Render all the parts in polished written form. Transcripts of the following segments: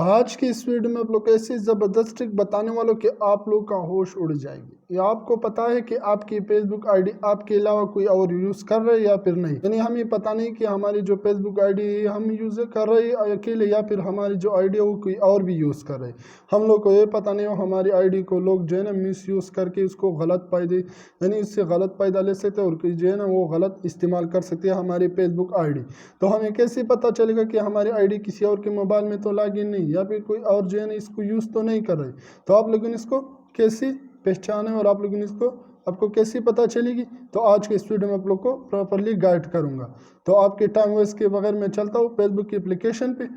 आज की इस वीडियो में आप लोग ऐसी ज़बरदस्त ट्रिक बताने वालों कि आप लोग का होश उड़ जाएगी। या आपको पता है कि आपकी फेसबुक आईडी आपके अलावा कोई और यूज़ कर रहे हैं या फिर नहीं, यानी हमें पता नहीं कि हमारी जो फेसबुक आईडी है हम यूज़ कर रहे हैं अकेले या फिर हमारी जो आईडी है वो कोई और भी यूज़ कर रहे हैं। हम लोग को ये पता नहीं हो हमारी आईडी को लोग जो है ना मिस यूज़ करके उसको गलत फ़ायदे यानी इससे गलत फ़ायदा ले सकते हैं और जो है ना वो गलत इस्तेमाल कर सकते हैं हमारी फेसबुक आईडी। तो हमें कैसे पता चलेगा कि हमारी आईडी किसी और के मोबाइल में तो लॉगिन नहीं या फिर कोई और जो है ना इसको यूज़ तो नहीं कर रहे। तो आप लोगों ने इसको कैसे पहचाने और आप लोगों ने इसको आपको कैसे पता चलेगी, तो आज के इस वीडियो में आप लोग को प्रॉपरली गाइड करूंगा। तो आपके टाइम वेस्ट के बगैर मैं चलता हूँ फेसबुक की एप्लीकेशन पे।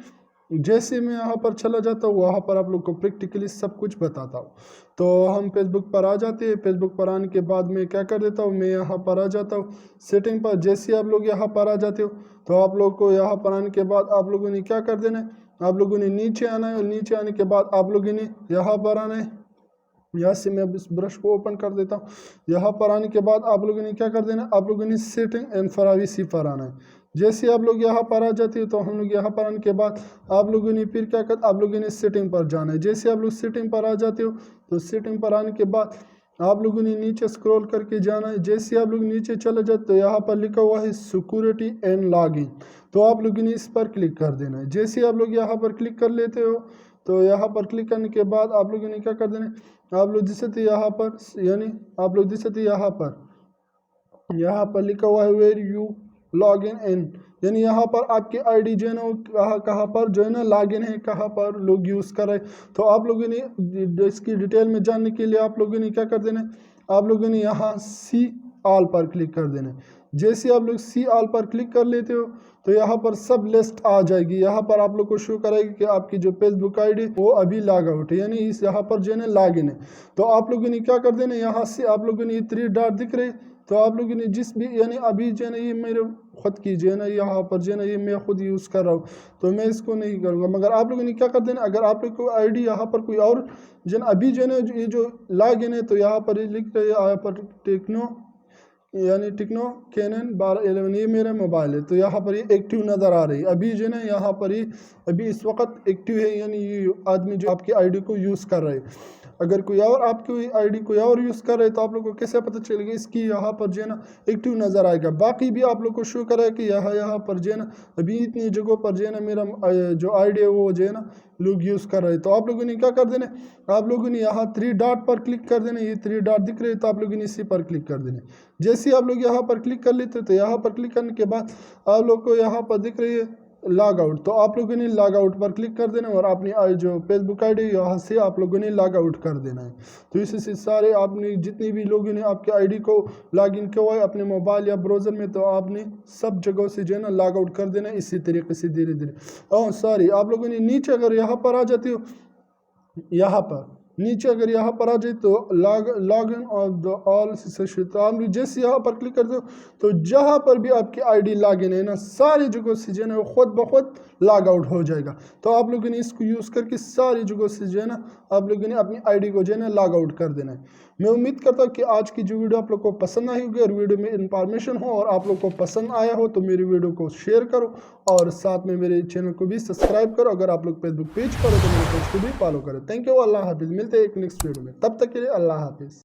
जैसे मैं यहाँ पर चला जाता हूँ वहाँ पर आप लोग को प्रैक्टिकली सब कुछ बताता हूँ। तो हम फेसबुक पर आ जाते हैं। फेसबुक पर आने के बाद मैं क्या कर देता हूँ, मैं यहाँ पर आ जाता हूँ सेटिंग पर। जैसे आप लोग यहाँ पर आ जाते हो तो आप लोग को यहाँ पर आने के बाद आप लोगों ने क्या कर देना है, आप लोगों ने नीचे आना है और नीचे आने के बाद आप लोगों ने यहाँ पर आना है। यहाँ से मैं इस ब्रश को ओपन कर देता हूँ। यहाँ पर आने के बाद आप लोगों ने क्या कर देना है, आप लोगों ने सेटिंग एंड प्राइवेसी पर आना है। जैसे आप लोग यहाँ पर आ जाते हो तो हम लोग यहाँ पर आने के बाद आप लोगों ने फिर क्या कर, आप लोगों ने सेटिंग पर जाना है। जैसे आप लोग सेटिंग पर आ जाते हो तो सेटिंग पर आने के बाद आप लोगों ने नीचे स्क्रॉल करके जाना है। जैसे आप लोग नीचे चले जाते तो यहाँ पर लिखा हुआ है सिक्योरिटी एंड लॉगिन, तो आप लोगों ने इस पर क्लिक कर देना है। जैसे आप लोग यहाँ पर क्लिक कर लेते हो तो यहाँ पर क्लिक करने के बाद आप लोगों ने क्या कर देना है, आप लोग जिससे थे यहाँ पर यानी आप लोग जिससे थे यहाँ पर लिखा हुआ है वेर यू लॉग इन, यानी यहाँ पर आपकी आईडी जो है ना वो कहाँ पर जो है ना लॉगिन है, कहाँ पर लोग यूज़ कर रहे हैं। तो आप लोगों ने इसकी डिटेल में जानने के लिए आप लोगों ने क्या कर देना है, आप लोगों ने यहाँ सी ऑल पर क्लिक कर देना है। जैसे आप लोग सी ऑल पर क्लिक कर लेते हो तो यहाँ पर सब लिस्ट आ जाएगी। यहाँ पर आप लोग को शो करेगी कि आपकी जो फेसबुक आईडी वो अभी लॉग आउट है, यानी इस यहाँ पर जो है ना लॉग इन है। तो आप लोगों ने क्या कर देना, यहाँ से आप लोगों ने ये 3 डॉट दिख रहे, तो आप लोगों ने जिस भी यानी अभी जो है ना ये मेरे खुद की जो है ना यहाँ पर जो है ना ये मैं खुद यूज़ कर रहा हूँ तो मैं इसको नहीं करूँगा। मगर आप लोगों ने क्या कर देना, अगर आप लोग को आईडी यहाँ पर कोई और जो है अभी जो है ना ये जो लॉग इन है तो यहाँ पर लिख रहे यहाँ पर टेक्नो कैनन 1211 ये मेरा मोबाइल है। तो यहाँ पर ये एक्टिव नज़र आ रही है अभी जो है ना, यहाँ पर ये अभी इस वक्त एक्टिव है, यानी ये आदमी जो आपकी आईडी को यूज़ कर रहे हैं। अगर कोई और आपकी आईडी कोई और यूज़ कर रहे हैं तो आप लोग को कैसे पता चलेगा, इसकी यहाँ पर जो है ना एक्टिव नज़र आएगा। बाकी भी आप लोग को शो करा है कि यहाँ पर जो है ना अभी इतनी जगहों पर जो है ना मेरा जो आईडी है वो जो है ना लोग यूज़ कर रहे हैं। तो आप लोगों ने क्या कर देना, आप लोगों ने यहाँ 3 डॉट पर क्लिक कर देना, ये 3 डॉट दिख रहे हैं तो आप लोगों ने इसी पर क्लिक कर देना। जैसे आप लोग यहाँ पर क्लिक कर लेते तो यहाँ पर क्लिक करने के बाद आप लोग को यहाँ पर दिख रही है लॉग आउट, तो आप लोगों ने लॉग आउट पर क्लिक कर देना और अपनी जो फेसबुक आईडी यहाँ से आप लोगों ने लॉग आउट कर देना है। तो इससे सारे आपने जितने भी लोगों ने आपके आईडी को लॉग इन किया हुआ है अपने मोबाइल या ब्राउज़र में, तो आपने सब जगहों से जो है ना लॉग आउट कर देना इसी तरीके से धीरे धीरे। सॉरी, आप लोगों ने नीचे अगर यहाँ पर आ जाते हो, यहाँ पर नीचे अगर यहाँ पर आ जाए तो लॉग इन और द ऑल सेशन, तो आप जैसे यहाँ पर क्लिक कर दो तो जहाँ पर भी आपकी आईडी लॉग इन है ना सारी जगहों से जो है ना वो खुद ब खुद लॉग आउट हो जाएगा। तो आप लोगों ने इसको यूज़ करके सारी जगहों से जो है ना आप लोगों ने अपनी आईडी को जो है ना लॉग आउट कर देना है। मैं उम्मीद करता हूँ कि आज की जो वीडियो आप लोग को पसंद आई होगी और वीडियो में इंफॉर्मेशन हो और आप लोग को पसंद आया हो तो मेरी वीडियो को शेयर करो और साथ में मेरे चैनल को भी सब्सक्राइब करो। अगर आप लोग फेसबुक पेज पर हो तो मेरे पेज को भी फॉलो करो। थैंक यू, अल्लाह हाफिज़। मिलते हैं एक नेक्स्ट वीडियो में, तब तक के लिए अल्लाह हाफिज़।